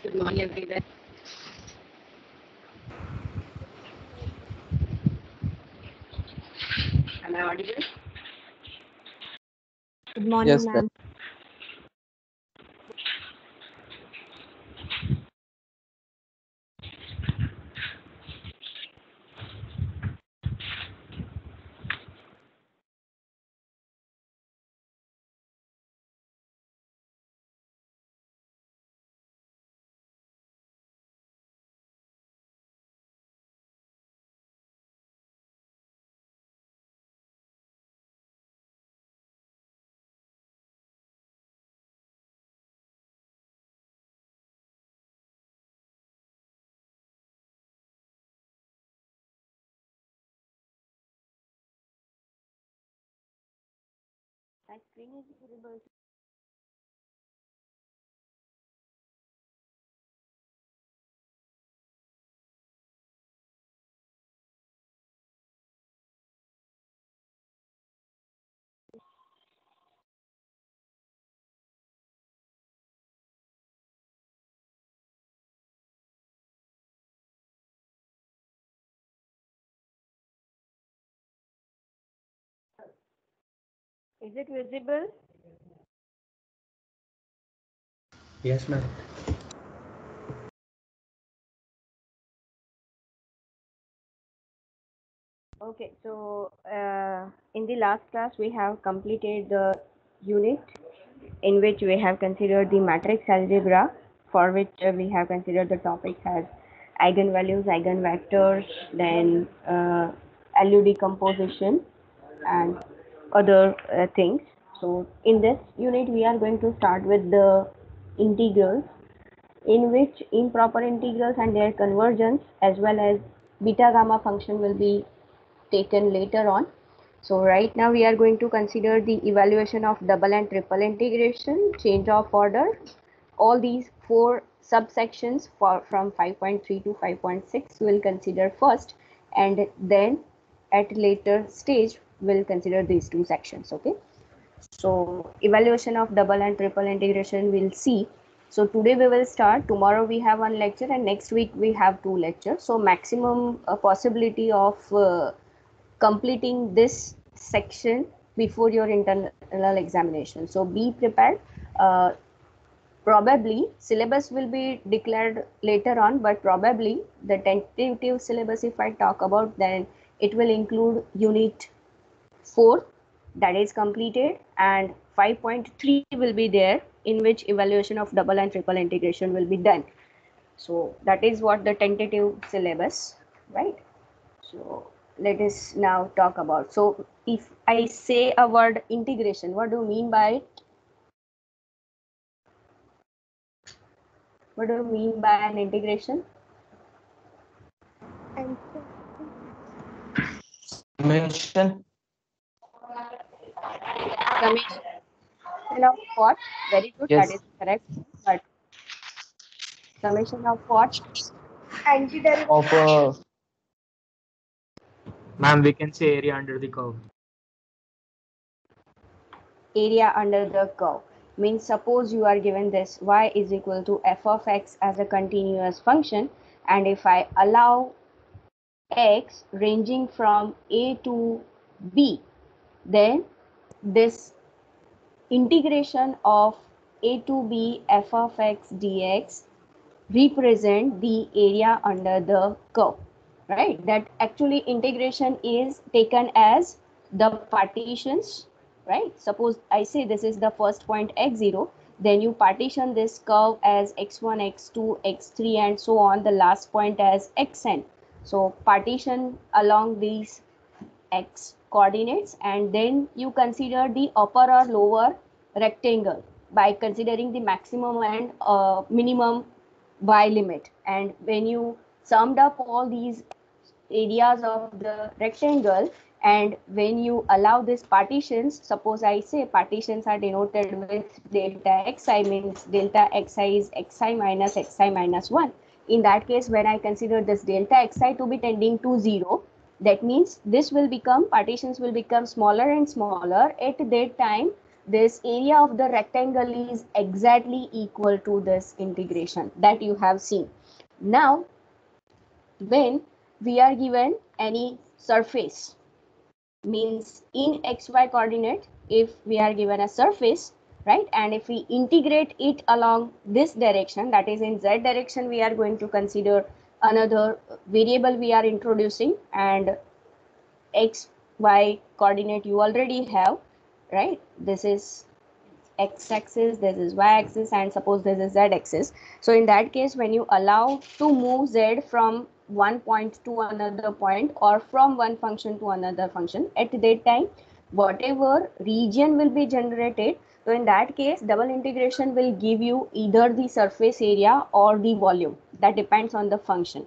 Good morning, everyone. Am I audible? Good morning, Yes, ma'am. My screen is visible. Is it visible? Yes, ma'am. Okay, so in the last class we have completed the unit in which we have considered the matrix algebra, for which we have considered the topics as eigenvalues, eigenvectors, then LU decomposition and other things. So in this unit we are going to start with the integrals, in which improper integrals and their convergence as well as beta gamma function will be taken later on. So right now we are going to consider the evaluation of double and triple integration, change of order, all these four subsections from 5.3 to 5.6 we'll consider first, and then at later stage we'll consider these two sections. Okay, so evaluation of double and triple integration we'll see. So today we will start, tomorrow we have one lecture, and next week we have two lectures. So maximum possibility of completing this section before your internal examination. So be prepared. Probably syllabus will be declared later on, but probably the tentative syllabus, if I talk about, then it will include unit 4 that is completed, and 5.3 will be there, in which evaluation of double and triple integration will be done. So that is what the tentative syllabus, right? So let us now talk about. So if I say a word integration, what do you mean by it? What do you mean by an integration? summation. Summation of what? Very good, that Yes, is correct. But summation of what? of Ma'am, we can say area under the curve. Area under the curve. Means suppose you are given this y is equal to f of x as a continuous function, and if I allow x ranging from a to b, then this integration of a to b f of x dx represent the area under the curve, right? That actually integration is taken as the partitions, right? Suppose I say this is the first point x0, then you partition this curve as x1, x2, x3 and so on, the last point as xn. So partition along these x coordinates, and then you consider the upper or lower rectangle by considering the maximum and minimum y limit. And when you summed up all these areas of the rectangle, and when you allow these partitions, suppose I say partitions are denoted with delta xi, means delta xi is xi minus 1. In that case, when I consider this delta xi to be tending to 0, that means this will become, partitions will become smaller and smaller. At that time, this area of the rectangle is exactly equal to this integration that you have seen. Now, when we are given any surface, means in xy coordinate, if we are given a surface, right, and if we integrate it along this direction, that is in z direction, we are going to consider another variable we are introducing, and x y coordinate you already have, right? This is x-axis, this is y-axis, and suppose this is z-axis. So in that case, when you allow to move z from one point to another point or from one function to another function, at that time, whatever region will be generated, so in that case, double integration will give you either the surface area or the volume. That depends on the function,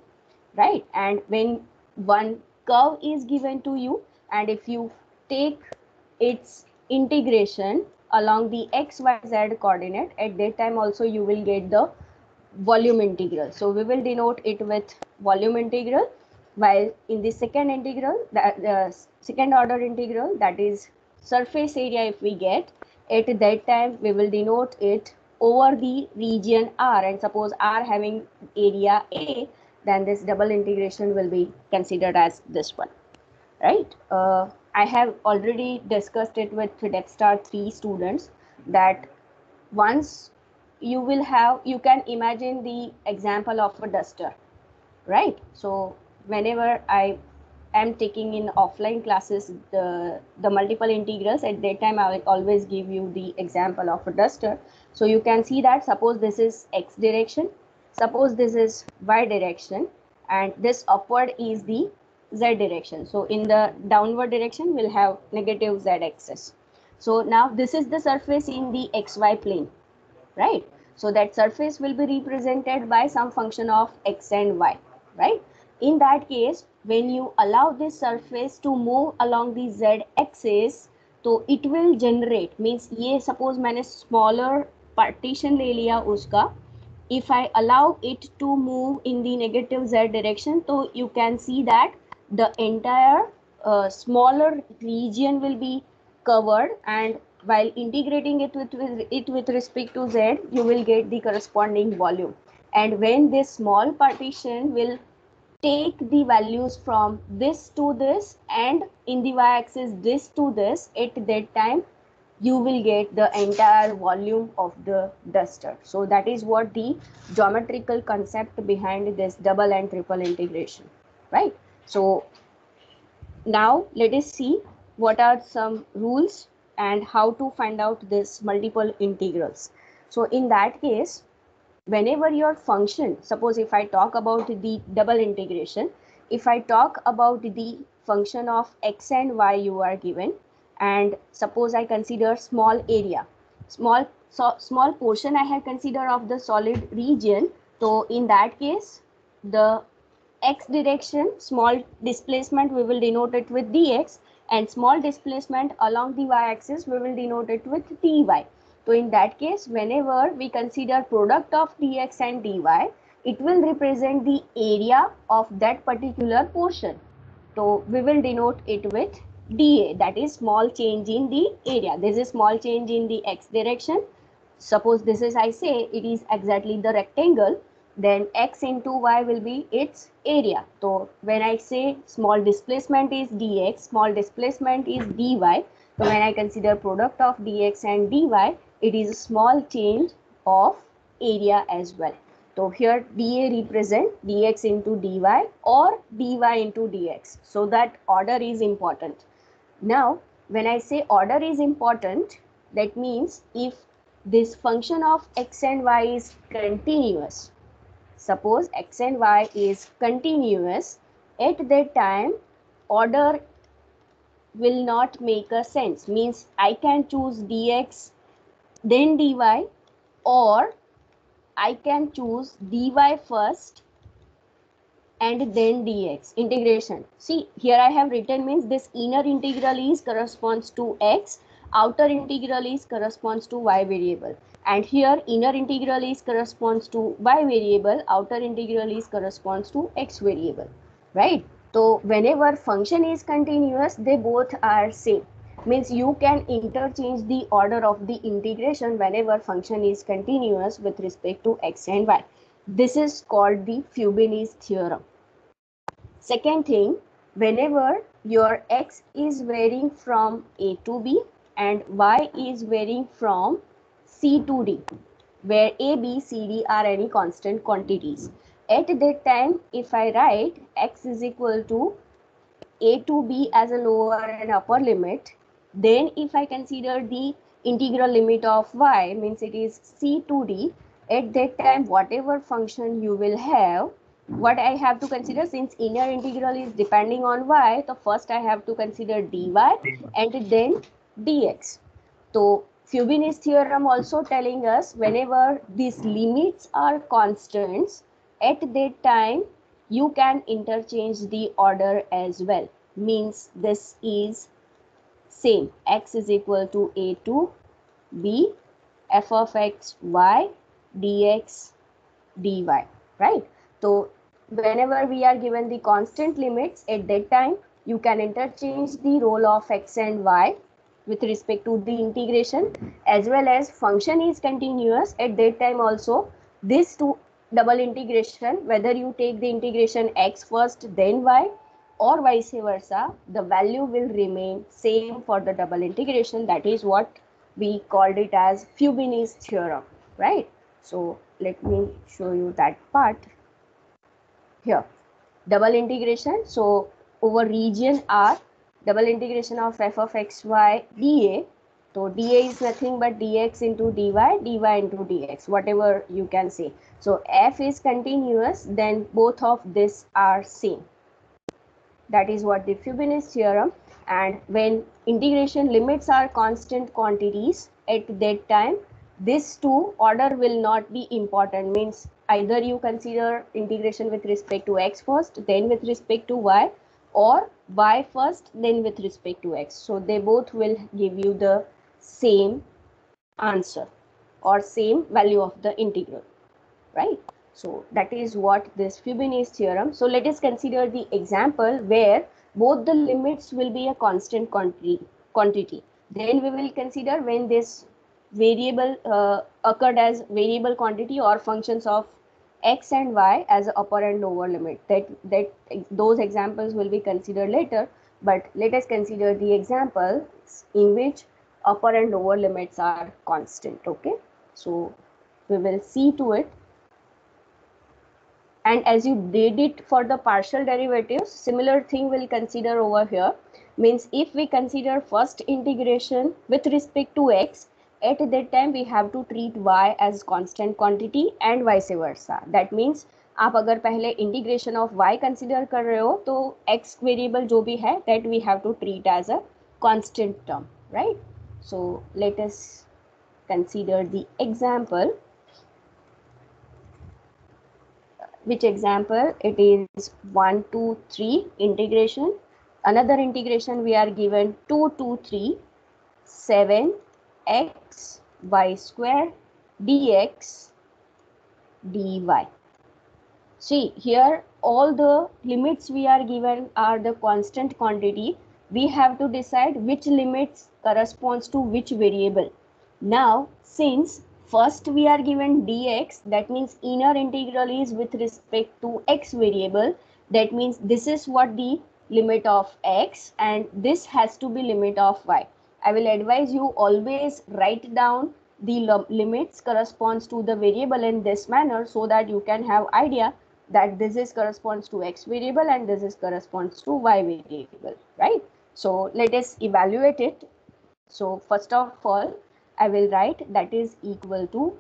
right? And when one curve is given to you, and if you take its integration along the xyz coordinate, at that time also you will get the volume integral. So we will denote it with volume integral, while in the second integral, that second order integral, that is surface area, if we get, at that time we will denote it over the region R, and suppose R having area A, then this double integration will be considered as this one, right? I have already discussed it with DevStar 3 students that once you will have, you can imagine the example of a duster, right? So whenever I am taking in offline classes the multiple integrals, at that time I will always give you the example of a duster. So you can see that suppose this is x direction, suppose this is y direction, and this upward is the z direction. So in the downward direction we'll have negative z axis. So now this is the surface in the xy plane, right? So that surface will be represented by some function of x and y, right? In that case, when you allow this surface to move along the z axis, तो it will generate, means ये suppose मैंने smaller partition ले लिया उसका, if I allow it to move in the negative z direction, so you can see that the entire smaller region will be covered, and while integrating it with respect to z, you will get the corresponding volume. And when this small partition will take the values from this to this, and in the y-axis this to this, at that time you will get the entire volume of the duster. So that is what the geometrical concept behind this double and triple integration, right? So now let us see what are some rules and how to find out this multiple integrals. So in that case, whenever your function, suppose if I talk about the double integration, if I talk about the function of x and y you are given, and suppose I consider small area, small portion I have considered of the solid region, so in that case the x direction small displacement we will denote it with dx, and small displacement along the y-axis we will denote it with dy. So in that case, whenever we consider product of dx and dy, it will represent the area of that particular portion. So we will denote it with dA, that is small change in the area. This is small change in the x direction. Suppose this is, I say, it is exactly the rectangle, then x into y will be its area. So when I say small displacement is dx, small displacement is dy, so when I consider product of dx and dy, it is a small change of area as well. So here dA represent dx into dy or dy into dx. So that order is important. Now, when I say order is important, that means if this function of x and y is continuous, suppose x and y is continuous, at that time order will not make a sense, means I can choose dx then dy, or I can choose dy first and then dx integration. See, here I have written, means this inner integral is corresponds to x, outer integral is corresponds to y variable, and here inner integral is corresponds to y variable, outer integral is corresponds to x variable, right? So whenever function is continuous, they both are same. Means you can interchange the order of the integration whenever function is continuous with respect to x and y. This is called the Fubini's theorem. Second thing, whenever your x is varying from a to b and y is varying from c to d, where a, b, c, d are any constant quantities. At that time, if I write x is equal to a to b as a lower and upper limit, then if I consider the integral limit of y, means it is c to d, at that time whatever function you will have, what I have to consider, since inner integral is depending on y, so first I have to consider dy and then dx. So Fubini's theorem also telling us whenever these limits are constants, at that time you can interchange the order as well. Means this is same, x is equal to a to b, f of x y dx dy, right? So whenever we are given the constant limits, at that time you can interchange the role of x and y with respect to the integration, as well as function is continuous, at that time also this two double integration, whether you take the integration x first then y or vice versa, the value will remain same for the double integration. That is what we called it as Fubini's theorem, right? So let me show you that part here. Double integration, so over region R, double integration of f of x y dA. So dA is nothing but dx into dy, dy into dx, whatever you can say. So f is continuous, then both of this are same. That is what the Fubini's theorem. And when integration limits are constant quantities, at that time this two order will not be important. Means either you consider integration with respect to x first, then with respect to y, or y first, then with respect to x. So they both will give you the same answer or same value of the integral, right? So that is what this Fubini's theorem. So let us consider the example where both the limits will be a constant quantity. Then we will consider when this variable occurred as variable quantity or functions of x and y as upper and lower limit. Those examples will be considered later, but let us consider the example in which upper and lower limits are constant. Okay, so we will see to it. And as you did it for the partial derivatives, similar thing will consider over here. Means if we consider first integration with respect to x, at that time we have to treat y as constant quantity and vice versa. That means आप अगर पहले integration of y consider कर रहे हो तो x variable जो भी है that we have to treat as a constant term, right? So let us consider the example. Which example? It is 1 to 3 integration. Another integration we are given 2 to 3 7 x y square dx dy. See here all the limits we are given are the constant quantity. We have to decide which limits corresponds to which variable. Now since first we are given dx, that means inner integral is with respect to x variable. That means this is what the limit of x and this has to be limit of y. I will advise you always write down the limits corresponds to the variable in this manner so that you can have idea that this is corresponds to x variable and this is corresponds to y variable, right? So let us evaluate it. So first of all, I will write that is equal to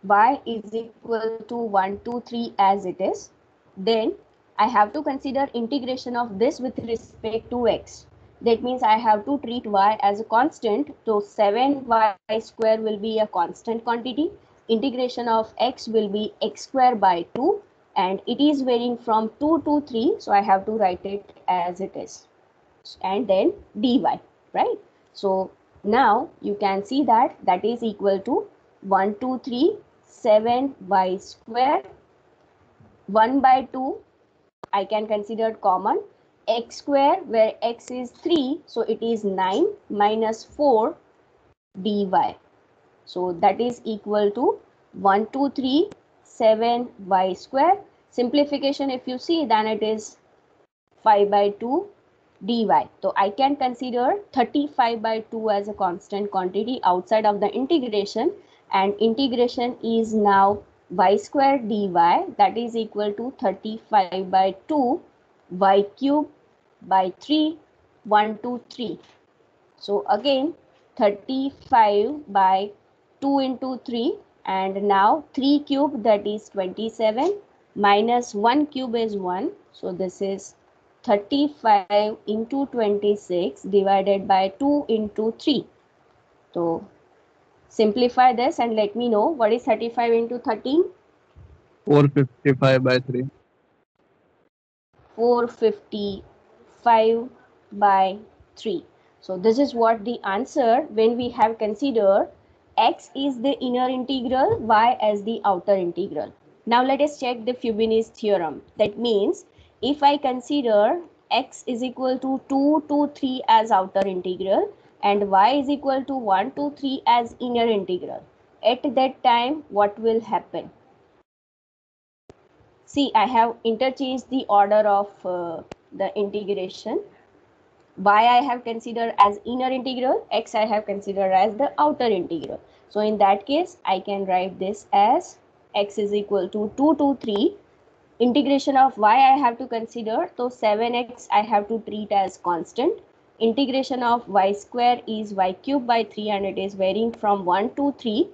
y is equal to 1 to 3 as it is. Then I have to consider integration of this with respect to x. That means I have to treat y as a constant. So 7y square will be a constant quantity. Integration of x will be x square by 2 and it is varying from 2 to 3. So I have to write it as it is. And then dy, right? So now you can see that that is equal to 1 2 3 7 y square 1 by 2 I can consider common x square, where x is 3, so it is 9 minus 4 dy. So that is equal to 1,237 y square. Simplification, if you see, then it is 5 by 2 dy. So I can consider 35 by 2 as a constant quantity outside of the integration, and integration is now y square dy, that is equal to 35 by 2 y cube by 3, 123. So again 35 by 2 into 3, and now 3 cube, that is 27, minus 1 cube is 1. So this is 35 into 26 divided by 2 into 3. So simplify this and let me know what is 35 into 13. 455 by 3. 455 by 3. So this is what the answer when we have considered x is the inner integral, y as the outer integral. Now let us check the Fubini's theorem. That means if I consider x is equal to 2 to 3 as outer integral and y is equal to 1 to 3 as inner integral, at that time what will happen? See, I have interchanged the order of the integration. Y I have considered as inner integral, x I have considered as the outer integral. So in that case, I can write this as x is equal to 2 to 3. Integration of y I have to consider, so 7x I have to treat as constant. Integration of y square is y cube by 3, and it is varying from 1 to 3,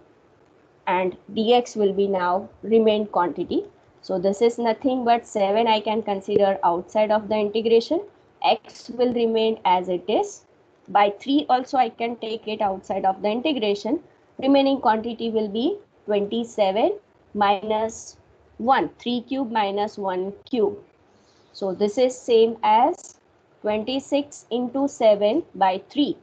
and dx will be now remain quantity. So this is nothing but 7 I can consider outside of the integration. X will remain as it is. By 3 also I can take it outside of the integration. Remaining quantity will be 27 minus 1. 3 cube minus 1 cube. So this is same as 26 into 7 by 3.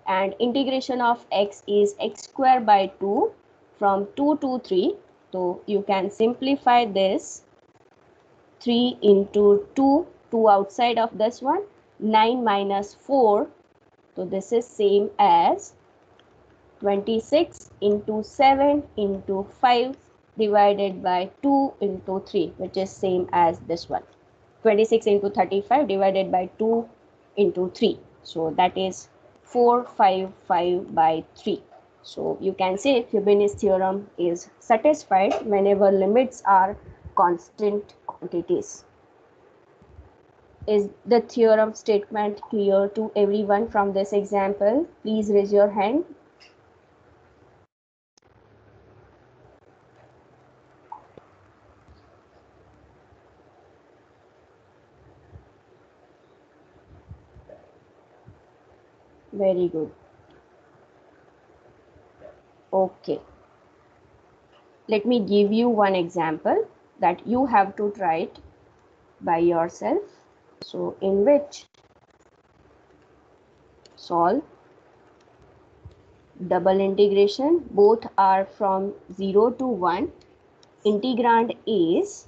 And integration of x is x square by 2 from 2 to 3. So you can simplify this. 3 into 2, 2 outside of this one, 9 minus 4. So this is same as 26 into 7 into 5 divided by 2 into 3, which is same as this one. 26 into 35 divided by 2 into 3. So that is 455 by 3. So you can say Fubini's theorem is satisfied whenever limits are constant quantities. Is the theorem statement clear to everyone from this example? Please raise your hand. Very good. Okay. Let me give you one example that you have to try it by yourself. So in which solve double integration, both are from 0 to 1. Integrand is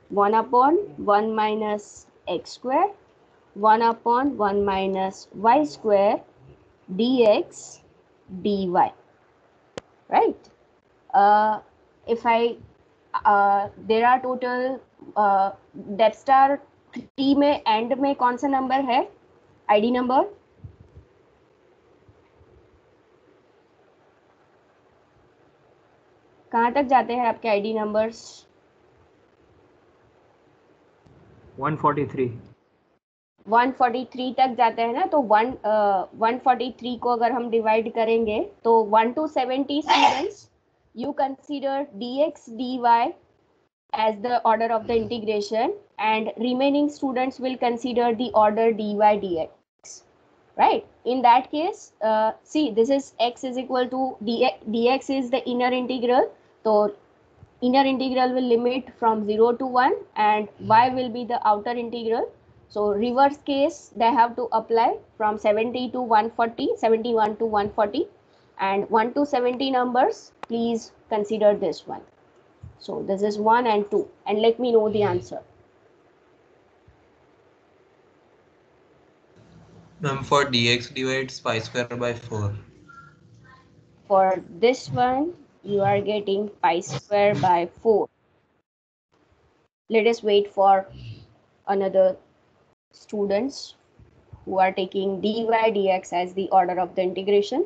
1 upon 1 minus x square, 1 upon 1 minus y square dx dy, right? If I there are total depth star 3 में and में कौन सा number है ID number? कहाँ तक जाते हैं आपके आईडी नंबर्स? 143. 143 तक जाते हैं ना, तो 143 को अगर हम डिवाइड करेंगे तो 1 to 70 students you consider dx dy as the order of the integration, and remaining students will consider the order dy dx, right? In that case, see, this is x is equal to dx is the inner integral, so inner integral will limit from 0 to 1 and y will be the outer integral. So reverse case they have to apply from 70 to 140, 71 to 140, and 1 to 70 numbers, please consider this one. So this is 1 and 2, and let me know the answer. Ma'am, for dx divides pi square by 4. For this one, you are getting pi square by 4. Let us wait for another students who are taking dy dx as the order of the integration.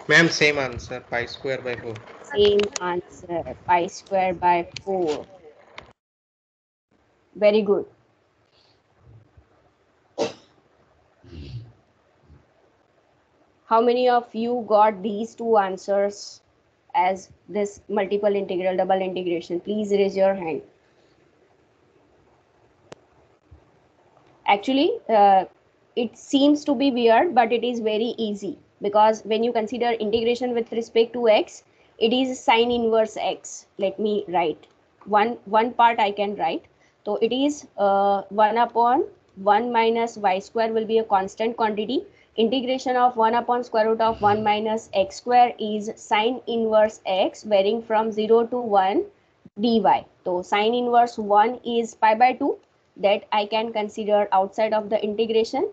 Ma'am, same answer, pi square by 4. Same answer, pi square by 4. Very good. How many of you got these two answers as this multiple integral, double integration? Please raise your hand. Actually, it seems to be weird, but it is very easy, because when you consider integration with respect to x, it is sine inverse x. Let me write. One part I can write. So it is 1 upon 1 minus y square will be a constant quantity. Integration of 1 upon square root of 1 minus x square is sine inverse x varying from 0 to 1 dy. So sine inverse 1 is pi by 2, that I can consider outside of the integration.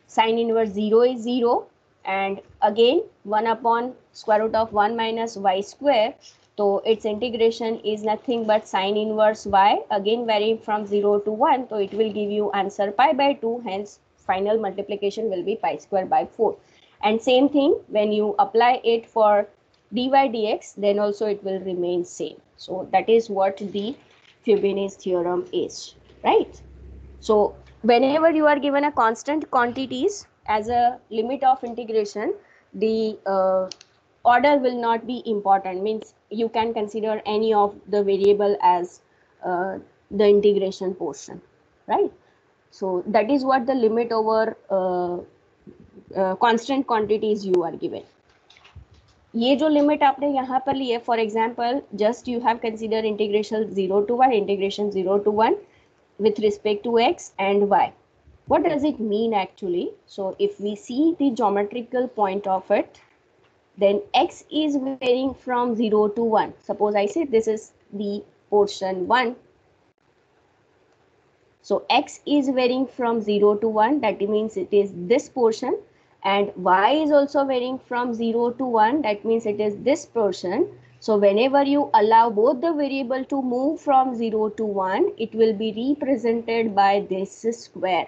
Sine inverse 0 is 0, and again 1 upon square root of 1 minus y square. So its integration is nothing but sine inverse y, again varying from 0 to 1. So it will give you answer pi by 2, hence final multiplication will be pi square by 4. And same thing when you apply it for dy dx, then also it will remain same. So that is what the Fubini's theorem is, right? So whenever you are given a constant quantities as a limit of integration, the order will not be important. Means you can consider any of the variable as the integration portion, right? So that is what the limit over constant quantities you are given. ये जो limit आपने यहाँ पर ली है, for example just you have consider integration 0 to 1, integration 0 to 1 with respect to x and y. What does it mean actually? So if we see the geometrical point of it, then x is varying from 0 to 1. Suppose I say this is the portion 1. So x is varying from 0 to 1, that means it is this portion, and y is also varying from 0 to 1, that means it is this portion. So whenever you allow both the variable to move from 0 to 1, it will be represented by this square,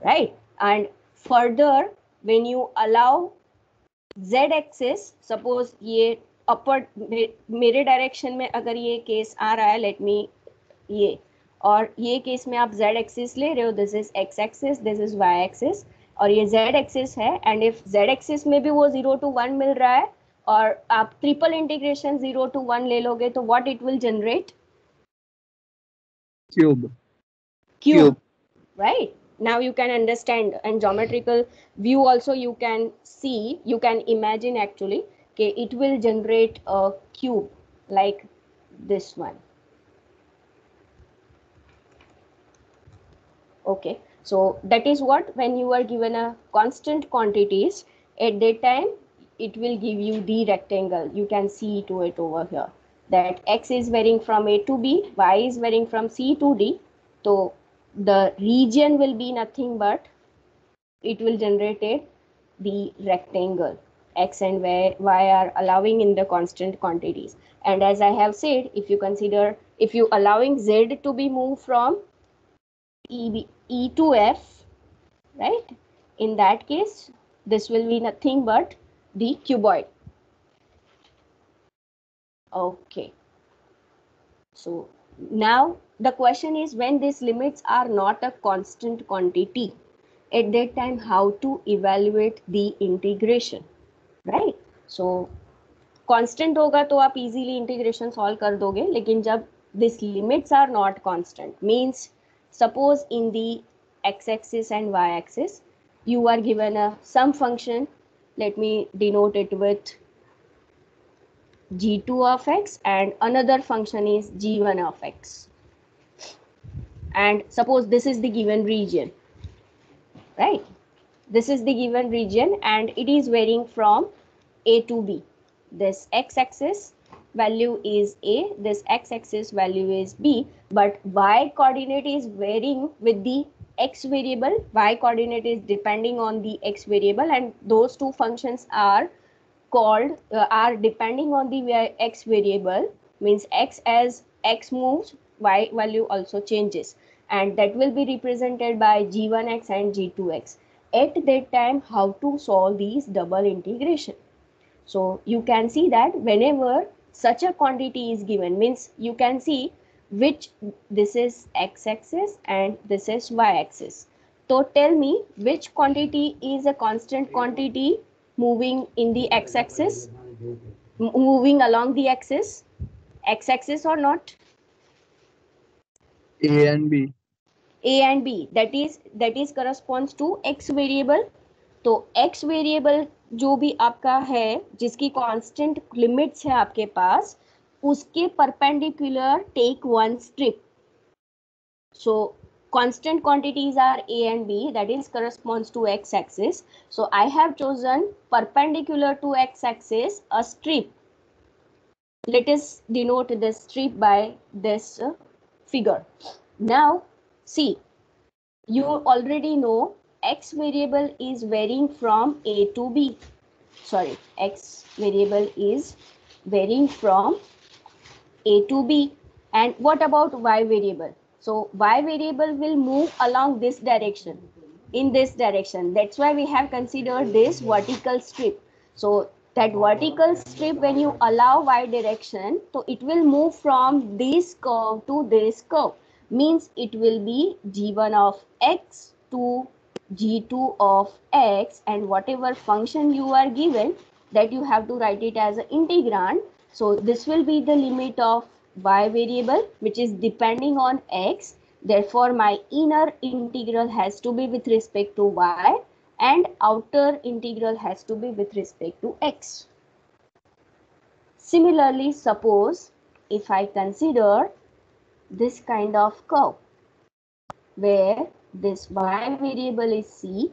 right? And further, when you allow z axis, suppose ये upward मेरे direction में अगर ये case आ रहा है, let me ये, और ये केस में आप z एक्सिस ले रहे हो, this is x axis, this is y axis, और ये z एक्सिस है, एंड इफ z एक्सिस में भी वो 0 to 1 मिल रहा है और आप ट्रिपल इंटीग्रेशन 0 to 1 ले लोगे, तो what it will generate? Cube, right? Now you can understand, and geometrical view also you can see, you can imagine actually, okay, it will generate a cube like this one. Okay, so that is what, when you are given a constant quantities, at that time it will give you the rectangle. You can see to it over here that x is varying from a to b, y is varying from c to d. So the region will be nothing but it will generate the rectangle. X and y are allowing in the constant quantities, and as I have said, if you consider, if you allowing z to be moved from E to F, right? In that case, this will be nothing but the cuboid. Okay. So now the question is, when these limits are not a constant quantity, at that time how to evaluate the integration, right? So constant होगा तो आप easily integration solve कर दोगे, लेकिन जब these limits are not constant, means suppose in the x-axis and y-axis you are given a some function, let me denote it with g2 of x, and another function is g1 of x, and suppose this is the given region, right? This is the given region and it is varying from a to b, this x-axis, value is A, this x-axis value is B, but y coordinate is varying with the x variable. Y coordinate is depending on the x variable, and those two functions are called are depending on the x variable, means x as x moves, y value also changes, and that will be represented by g1x and g2x. At that time, how to solve these double integration? So you can see that whenever such a quantity is given, means you can see which this is x-axis and this is y-axis. So tell me which quantity is a constant quantity moving in the x-axis, moving along the axis, x-axis or not? A and B. A and B, that is corresponds to x variable. तो x variable जो भी आपका है, जिसकी constant limits है आपके पास, उसके perpendicular take one strip. So constant quantities are A and B, that is corresponds to x axis. So I have chosen perpendicular to x axis a strip. Let us denote this strip by this figure. Now see, you already know x variable is varying from A to B. Sorry, x variable is varying from A to B. And what about y variable? So y variable will move along this direction, in this direction. That's why we have considered this vertical strip. So that vertical strip, when you allow y direction, so it will move from this curve to this curve. Means it will be g1 of x to g2 of x, and whatever function you are given, that you have to write it as an integrand. So this will be the limit of y variable, which is depending on x. Therefore my inner integral has to be with respect to y, and outer integral has to be with respect to x. Similarly, suppose if I consider this kind of curve where this y variable is c,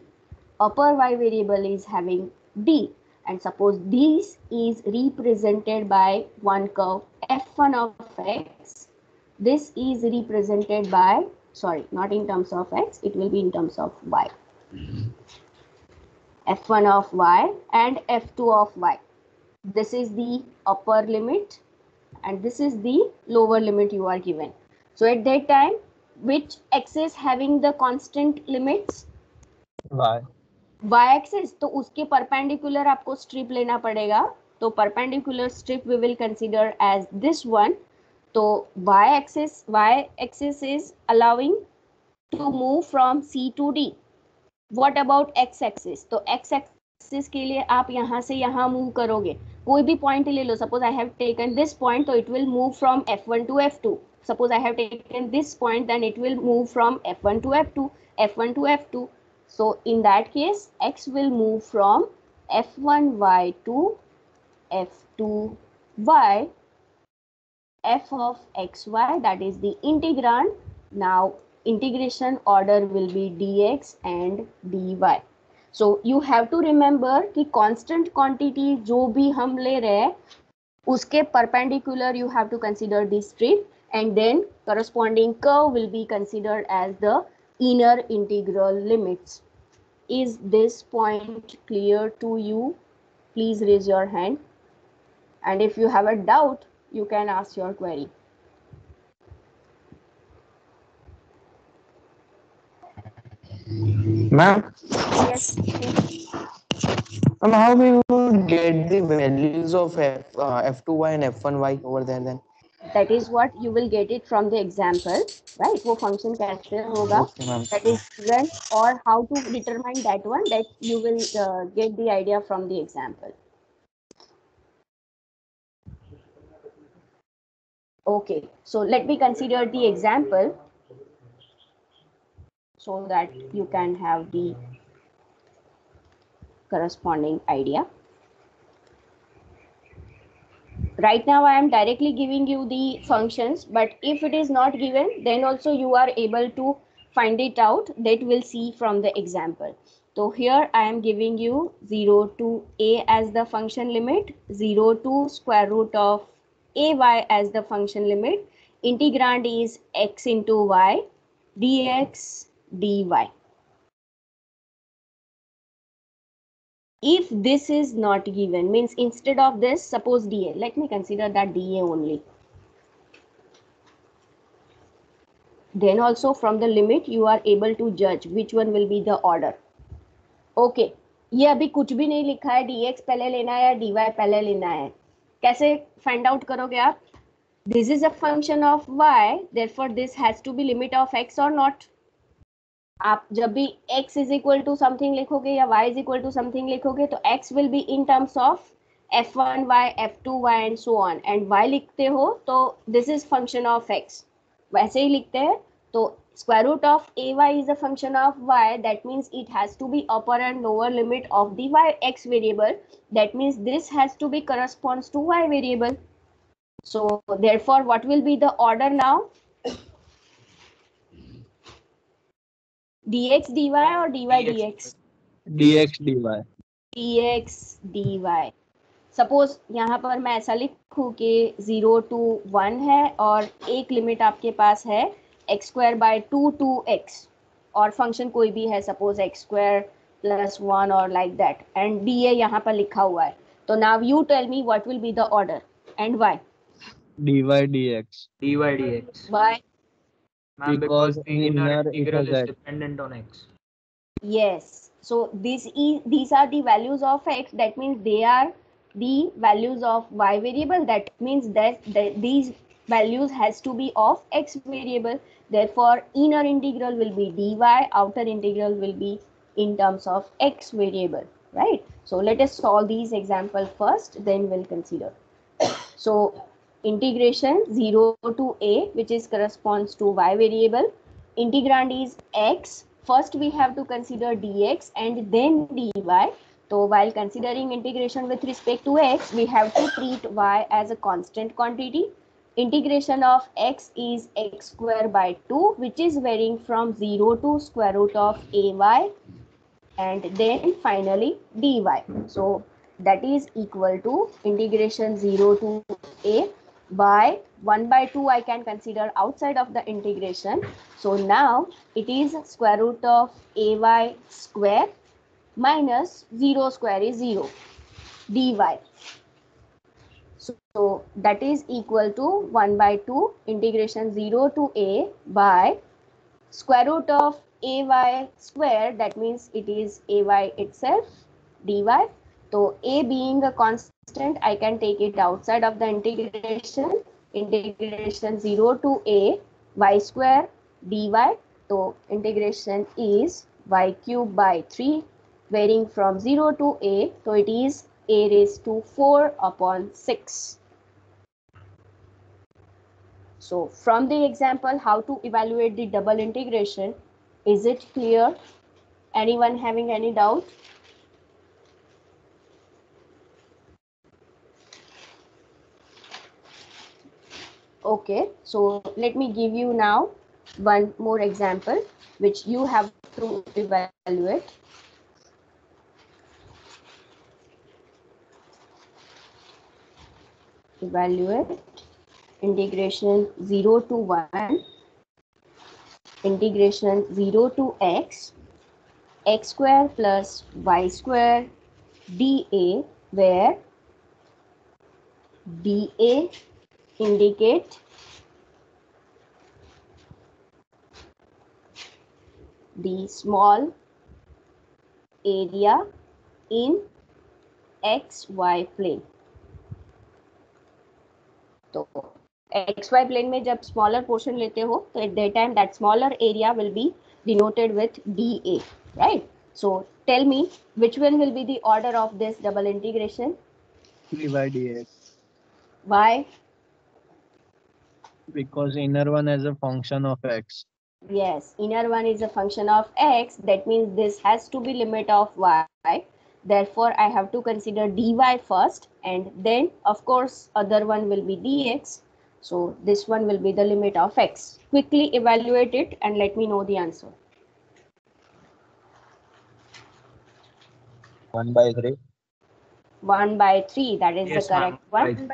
upper y variable is having d, and suppose this is represented by one curve f1 of x, this is represented by, sorry, not in terms of x, it will be in terms of y, f1 of y and f2 of y. This is the upper limit and this is the lower limit you are given. So at that time, which axis having the constant limits? Y. Y axis. तो उसके perpendicular आपको strip लेना पड़ेगा. तो perpendicular strip we will consider as this one. तो y axis is allowing to move from C to D. What about x axis? तो x axis के लिए आप यहाँ से यहाँ move करोगे. कोई भी point ले लो. Suppose I have taken this point, so it will move from F1 to F2. Suppose I have taken this point, then it will move from F1 to F2, F1 to F2. So in that case, x will move from F1y to F2y, f of xy, that is the integrand. Now integration order will be dx and dy. So you have to remember कि constant quantity जो भी हम ले रहे हैं, उसके perpendicular you have to consider the strip, and then corresponding curve will be considered as the inner integral limits. Is this point clear to you? Please raise your hand. And if you have a doubt, you can ask your query. Ma'am, Yes. how we will get the values of F2y and F1y over there then? That is what you will get it from the example, right? वो function कैसे होगा? Okay, ma'am. That is given, or how to determine that one, that you will get the idea from the example. Okay, so let me consider the example so that you can have the corresponding idea. Right now I am directly giving you the functions, but if it is not given, then also you are able to find it out. That we'll see from the example. So here I am giving you 0 to a as the function limit, 0 to square root of ay as the function limit. Integrand is x into y, dx dy. If this is not given, means instead of this, suppose dA, let me consider that dA only. Then also from the limit you are able to judge which one will be the order. Okay, ये अभी कुछ भी नहीं लिखा है, dx पहले लेना है या dy पहले लेना है, कैसे फाइंड आउट करोगे आप? This is a function of y, therefore this has to be limit of x or not. आप जब भी x is equal to something लिखोगे या y is equal to something लिखोगे तो x will be in terms of f1y, f2y and so on, and y लिखते हो तो this is function of x, वैसे ही लिखते हैं तो square root of ay is a function of y, that means it has to be upper and lower limit of the y x variable, that means this has to be corresponds to y variable. So therefore what will be the order now? dx dy or dy dx? dx dy. dx dy. Suppose यहाँ पर मैं ऐसा लिखूँ कि 0 to 1 है और एक limit आपके पास है x square by 2 to x, और फंक्शन कोई भी है, सपोज x square plus 1 और like that, and dA यहाँ पर लिखा हुआ है. तो now you tell me what will be the order and why? dy dx. dy dx. Why? Ma'am, because the inner integral is dependent on x. Yes. So these are the values of x. That means they are the values of y variable. That means that these values has to be of x variable. Therefore, inner integral will be dy. Outer integral will be in terms of x variable. Right. So let us solve these example first. Then we'll consider. So integration 0 to a, which is corresponds to y variable. Integrand is x. First we have to consider dx and then dy. So while considering integration with respect to x, we have to treat y as a constant quantity. Integration of x is x square by 2, which is varying from 0 to square root of ay, and then finally dy. So that is equal to integration 0 to a by 1 by 2 I can consider outside of the integration. So now it is square root of ay square minus 0 square is 0 dy. So that is equal to 1 by 2 integration 0 to a by square root of ay square, that means it is ay itself, dy. So a being a constant, I can take it outside of the integration. Integration 0 to a y square dy. So integration is y cube by 3, varying from 0 to a. So it is a raised to 4 upon 6. So from the example, how to evaluate the double integration, is it clear? Anyone having any doubt? Okay, so let me give you now one more example which you have to evaluate. Evaluate integration 0 to 1, integration 0 to x square plus y square dA, where dA indicate the small area in xy plane. तो xy plane में जब smaller portion लेते हो तो at that time that smaller area will be denoted with dA, right? So tell me which one will be the order of this double integration? dy dx. Why? Because inner one as a function of x. Yes, inner one is a function of x. That means this has to be limit of y. Therefore, I have to consider dy first, and then of course other one will be dx. So this one will be the limit of x. Quickly evaluate it and let me know the answer. 1 by 3. 1 by 3, that is Yes, the correct ma'am. one.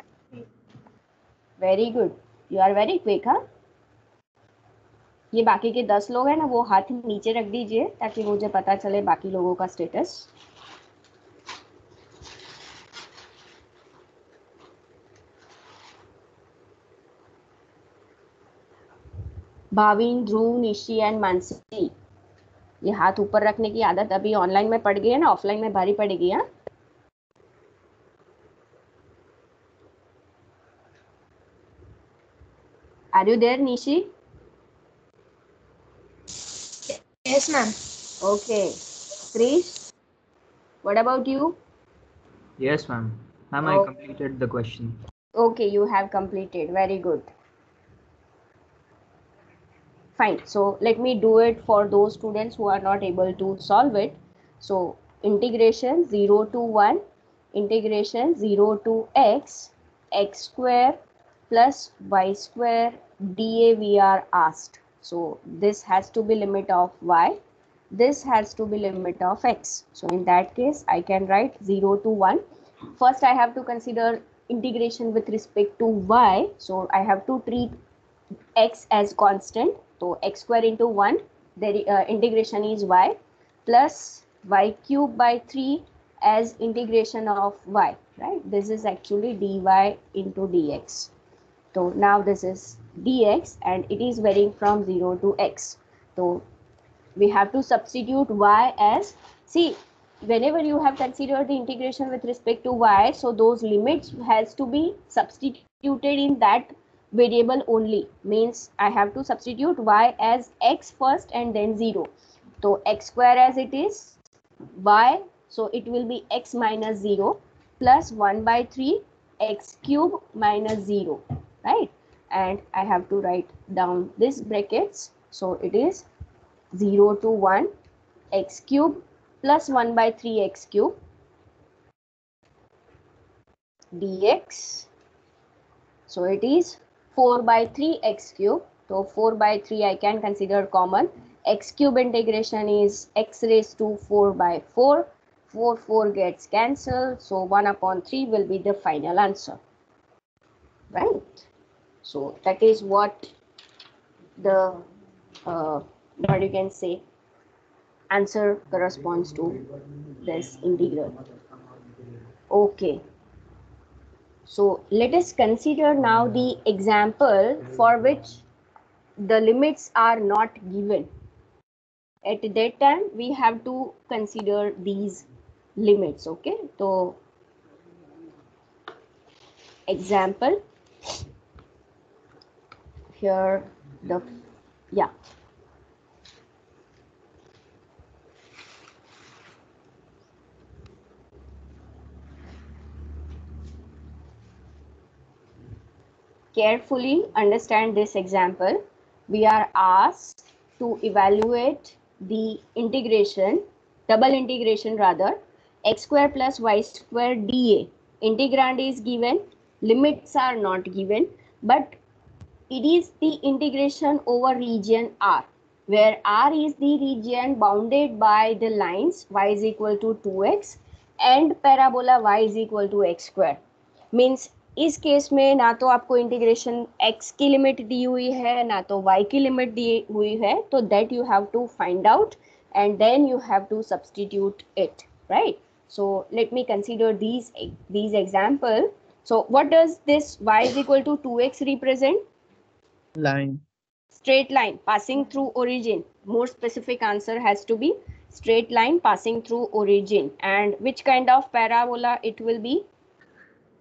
Very good, you are very quick. हाँ, ये बाकी के 10 लोग हैं ना, वो हाथ नीचे रख दीजिए ताकि मुझे पता चले बाकी लोगों का status. Bhavin, Dhruv, Nishi and Mansi, ये हाथ ऊपर रखने की आदत अभी ऑनलाइन में पड़ गई है ना, ऑफलाइन में भारी पड़ेगी। हाँ, are you there Nishi? Yes, ma'am. Okay, Krish, what about you? Yes, ma'am. Ma'am, I Oh. completed the question. Okay, you have completed, very good. Fine, so let me do it for those students who are not able to solve it. So integration 0 to 1, integration 0 to x square plus y square dA we are asked. So this has to be limit of y, this has to be limit of x. So in that case I can write 0 to 1. First I have to consider integration with respect to y, so I have to treat x as constant. So x square into 1, the integration is y, plus y cube by 3 as integration of y, right? This is actually dy into dx. So now this is dx and it is varying from 0 to x. So we have to substitute y as, see, whenever you have considered the integration with respect to y, so those limits has to be substituted in that variable only, means I have to substitute y as x first and then 0. So x square as it is, y, so it will be x minus 0 plus 1 by 3 x cube minus 0, right? And I have to write down this brackets, so it is 0 to 1 x cube plus 1 by 3 x cube dx. So it is 4 by 3 x cube. So 4 by 3 I can consider common. X cube integration is x raised to 4 by 4. 4 gets cancelled. So 1 upon 3 will be the final answer. Right? So that is what the what you can say answer corresponds to this integral. Okay. So let us consider now the example for which the limits are not given. At that time we have to consider these limits. Okay. So example here, the yeah. Carefully understand this example. We are asked to evaluate the integration, double integration rather, x square plus y square dA. Integrand is given, limits are not given, but it is the integration over region R, where R is the region bounded by the lines y is equal to 2x and parabola y is equal to x square. Means इस case में ना तो आपको integration x की limit दी हुई है ना तो y की लिमिट दी हुई है, तो that you have to find out and then you have to substitute it, right? So let me consider these example. So what does this y is equal to 2x represent? Line. Straight line passing through origin. More specific answer has to be straight line passing through origin. And which kind of parabola it will be?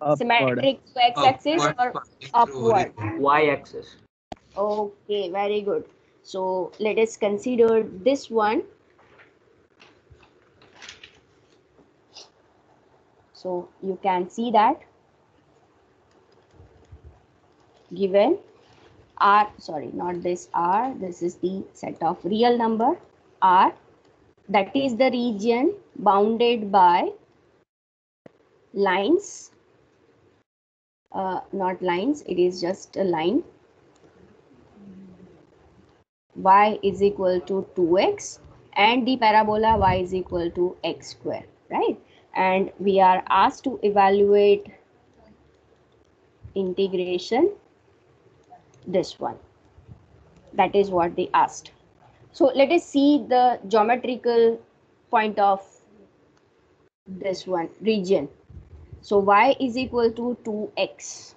Upward. Symmetric to x-axis or upward? Y-axis. Okay, very good. So let us consider this one. So you can see that given R, sorry, not this R, this is the set of real number R, that is the region bounded by lines, not lines, it is just a line, y is equal to 2x and the parabola y is equal to x square, right? And we are asked to evaluate integration this one. That is what they asked. So let us see the geometrical point of this one region. So y is equal to 2x.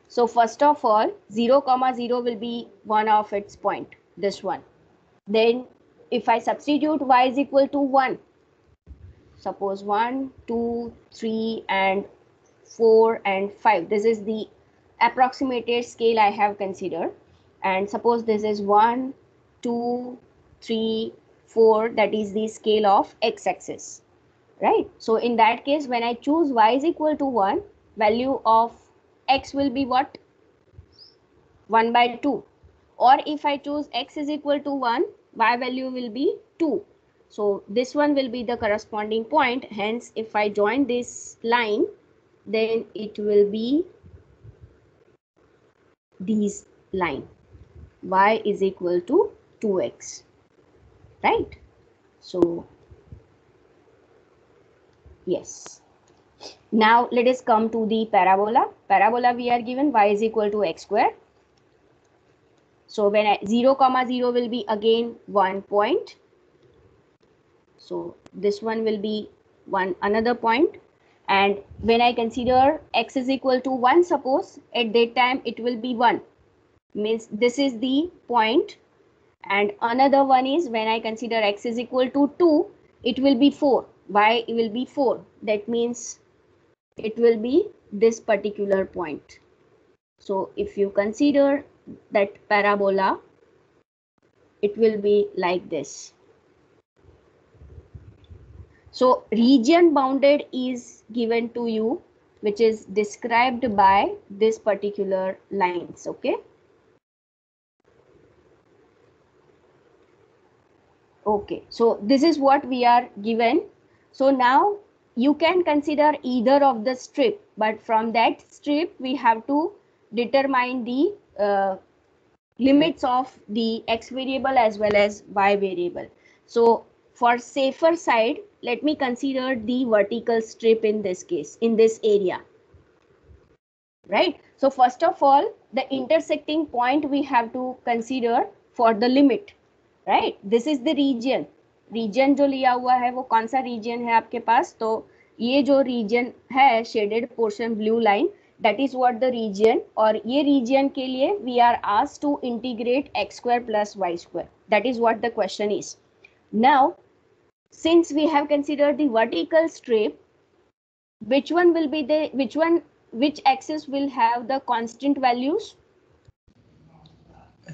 So first of all, 0, 0 will be one of its point, this one. Then if I substitute y is equal to 1, suppose 1, 2, 3 and 4 and 5. This is the approximated scale I have considered. And suppose this is 1, 2, 3, 4, that is the scale of x-axis, right? So in that case, when I choose y is equal to 1, value of x will be what? 1 by 2. Or if I choose x is equal to 1, y value will be 2. So this one will be the corresponding point. Hence, if I join this line, then it will be this line. Y is equal to 2x, right? So yes. Now let us come to the parabola. Parabola we are given y is equal to x square. So when 0, 0 will be again 1 point. So this one will be another point. And when I consider x is equal to 1, suppose at that time it will be 1. Means this is the point. And another one is when I consider x is equal to 2, it will be 4. Y will be 4. That means it will be this particular point. So if you consider that parabola, it will be like this. So region bounded is given to you, which is described by this particular lines, okay? Okay, so this is what we are given. So now you can consider either of the strip, but from that strip we have to determine the limits of the x variable as well as y variable. So for safer side, let me consider the vertical strip in this case, in this area, right? So first of all, the intersecting point we have to consider for the limit, right? This is the region. Region जो लिया हुआ है वो कौन सा reason है आपके पास? तो ये जो रीजन है shaded portion blue line, that is what the region, और ये region के लिए we are asked to integrate x square plus y square. That is what the question is. Now, since we have considered the vertical strip, which one will be the, which axis will have the constant values?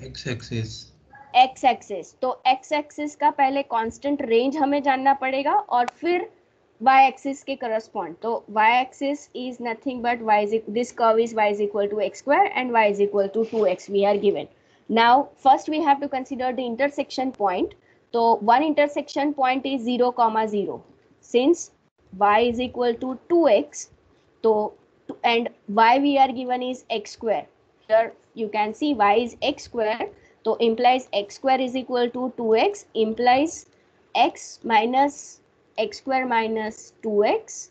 x-axis. x axis. तो x axis का पहले constant range हमें जानना पड़ेगा और फिर y axis के correspond. तो y axis is nothing but y is, this curve is y is equal to x square and y is equal to 2x we are given. Now first we have to consider the intersection point. So one intersection point is 0, 0. Since y is equal to 2x, so and y we are given is x square. Here you can see y is x square. So implies x square is equal to 2x, implies x minus x square minus 2x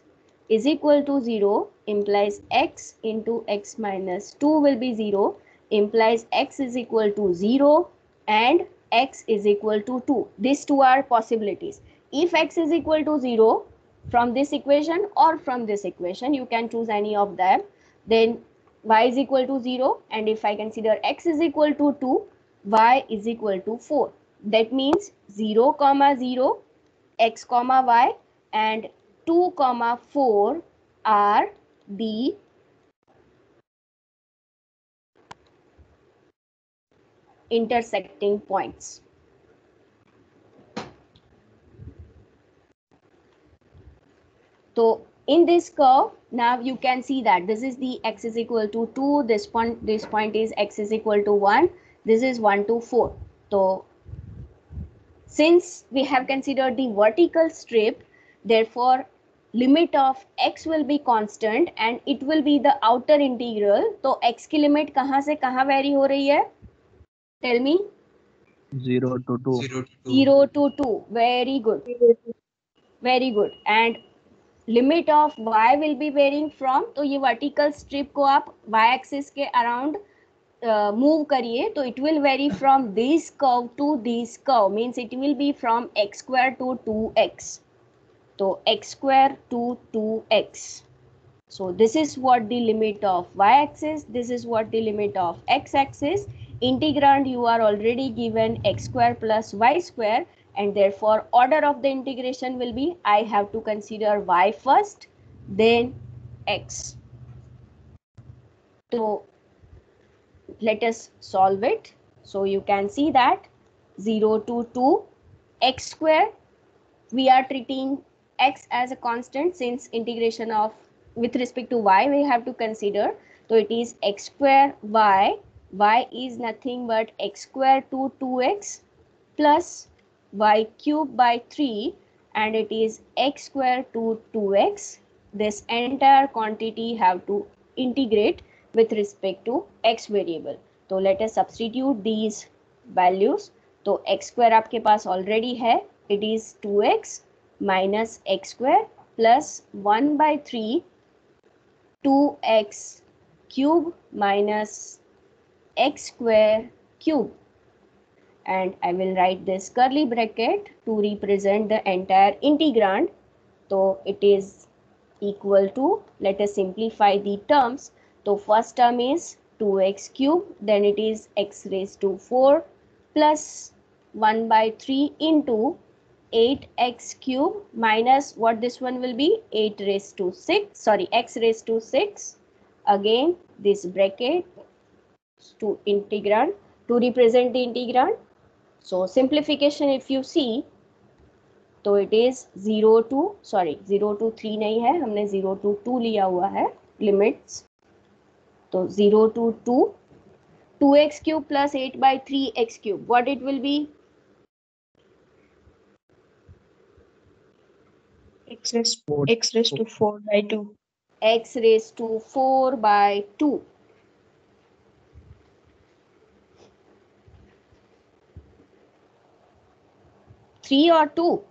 is equal to 0, implies x into x minus 2 will be 0, implies x is equal to 0 and x is equal to 2. These two are possibilities. If x is equal to 0 from this equation or from this equation, you can choose any of them, then y is equal to 0, and if I consider x is equal to 2, y is equal to 4. That means 0, 0, x, y and 2, 4 are the intersecting points. So in this curve, now you can see that this is the x is equal to 2, this point is x is equal to 1, this is 1 to 4. So since we have considered the vertical strip, therefore limit of x will be constant and it will be the outer integral. तो x की limit कहाँ से कहाँ vary हो रही है? Tell me. 0 to 2. 0 to 2. Very good. Very good. And limit of y will be varying from, तो ये vertical strip को आप y axis के around मूव करिए तो it will vary from this curve to this curve, means it will be from x square to 2x. तो x square to 2x. So this is what the limit of y-axis, this is what the limit of x-axis. Integrand you are already given x square plus y square, and therefore order of the integration will be I have to consider y first, then x. So let us solve it. So you can see that 0 to 2 x square, we are treating x as a constant since integration of with respect to y we have to consider. So it is x square y is nothing but x square to 2x plus y cube by 3, and it is x square to 2x. This entire quantity have to integrate with respect to x variable. तो let us substitute these values. तो x square आपके पास already है, it is 2x minus x square plus 1 by 3 2x cube minus x square cube, and I will write this curly bracket to represent the entire integrand. So it is equal to, let us simplify the terms. So first term is 2x cube, then it is x raised to 4 plus 1 by 3 into 8x cube minus what this one will be 8 raised to 6, sorry, x raised to 6, again this bracket to integrand to represent the integrand. So simplification if you see, तो it is 0 to 3 नहीं है, हमने 0 to 2 लिया हुआ है limits. तो 0 to 2 2x cube plus 8 by 3x cube, what it will be? X raised to 4 by 2. X raised to 4 by 2. Three or 2?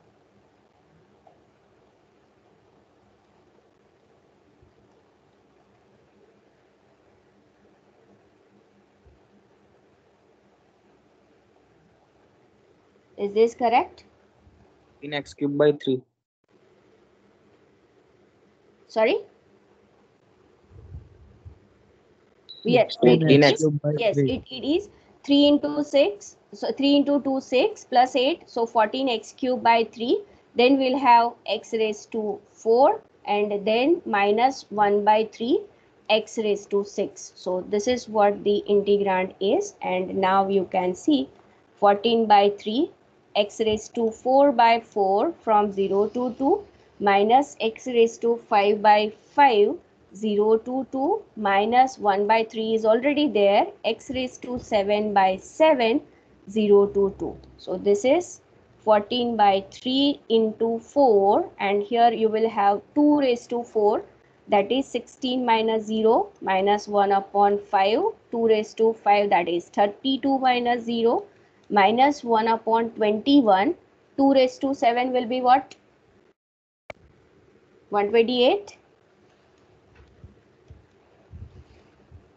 Is this correct? In x cube by 3. Sorry? Yes, In it x is, cube by yes, 3. it is 3 into 6, so 3 into 2 6 plus 8, so 14x cube by 3, then we'll have x raised to 4 and then minus 1 by 3 x raised to 6. So this is what the integrand is, and now you can see 14 by 3 x raised to 4 by 4 from 0 to 2 minus x raised to 5 by 5, 0 to 2 minus 1 by 3 is already there, x raised to 7 by 7, 0 to 2. So this is 14 by 3 into 4, and here you will have 2 raised to 4, that is 16 minus 0 minus 1 upon 5, 2 raised to 5, that is 32 minus 0 minus 1 upon 21, 2 raised to 7 will be what? 128.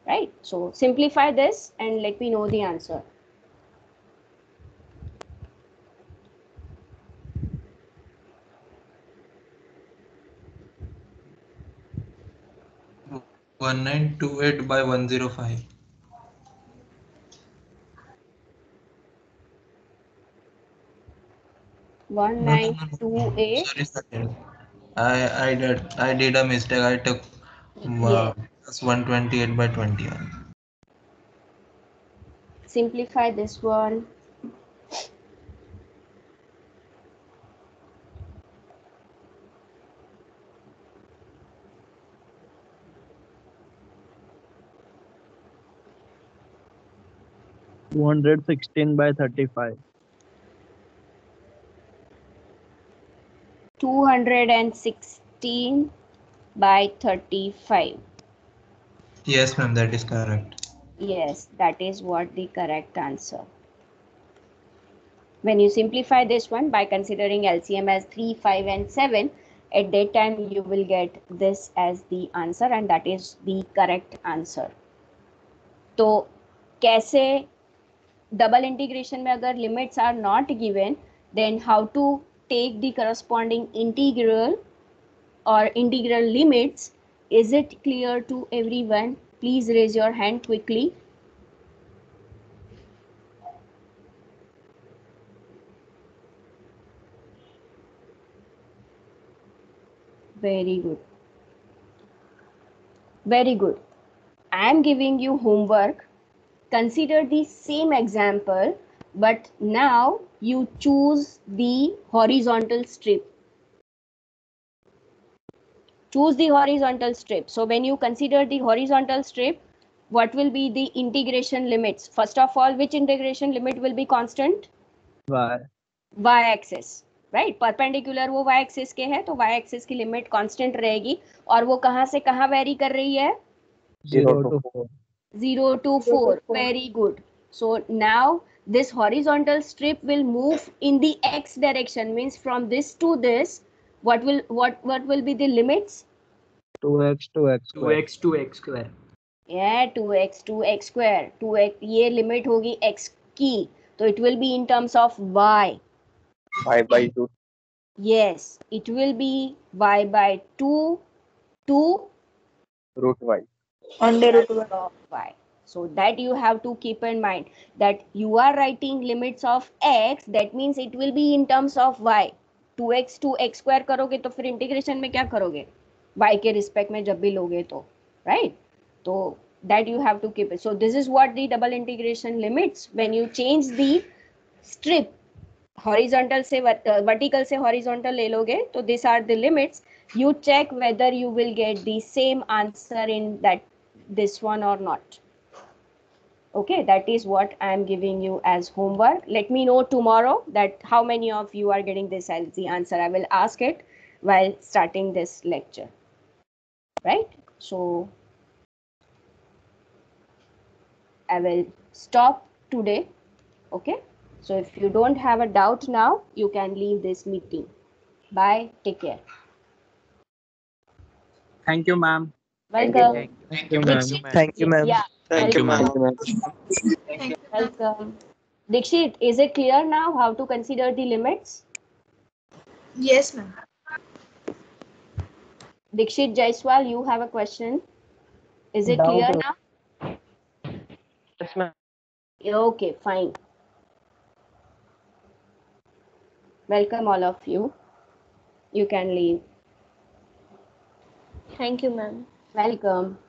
Right, so simplify this and let me know the answer. One 1928 by 105. 1928. Sorry. I did a mistake. I took Yes. plus 128 by 21. Simplify this one. $216 by 35. 216 by 35. Yes, ma'am, that is correct. Yes, that is what the correct answer. When you simplify this one by considering LCM as 3, 5 and 7, at that time you will get this as the answer, and that is the correct answer. So कैसे double integration में अगर limits are not given, then how to take the corresponding integral or integral limits. Is it clear to everyone? Please raise your hand quickly. Very good. Very good. I am giving you homework. Consider the same example, but now you choose the horizontal strip. Choose the horizontal strip. So when you consider the horizontal strip, what will be the integration limits? First of all, which integration limit will be constant? Y. Y axis, right? Perpendicular वो y axis के है, तो y axis की limit constant रहेगी, और वो कहाँ से कहाँ वेरी कर रही है? 0 to 4. 0 to 4. Very good. So now this horizontal strip will move in the x direction, means from this to this. What will be the limits? 2x to x square. 2x to x square. Yeah, 2x to x square. 2x ये limit होगी x की, तो it will be in terms of y. y by 2. Yes, it will be y by 2 to root y. Under root y. of y. So that you have to keep in mind that you are writing limits of x, that means it will be in terms of y. 2x to x square करोगे तो फिर integration में क्या करोगे? y के respect में जब भी लोगे तो, right? तो that you have to keep it. So this is what the double integration limits. When you change the strip, horizontal से vertical से horizontal ले लोगे, तो these are the limits. You check whether you will get the same answer in this one or not. Okay, that is what I am giving you as homework. Let me know tomorrow that how many of you are getting this as the answer. I will ask it while starting this lecture. Right? So I will stop today. Okay? So if you don't have a doubt now, you can leave this meeting. Bye. Take care. Thank you, ma'am. Welcome. Thank you, ma'am. Thank you, ma'am. Yeah. Thank you, ma'am. Welcome. Dikshit, is it clear now how to consider the limits? Yes, ma'am. Dikshit Jaiswal, you have a question. Is it clear now? Yes, ma'am. Okay, fine. Welcome all of you. You can leave. Thank you, ma'am. Welcome.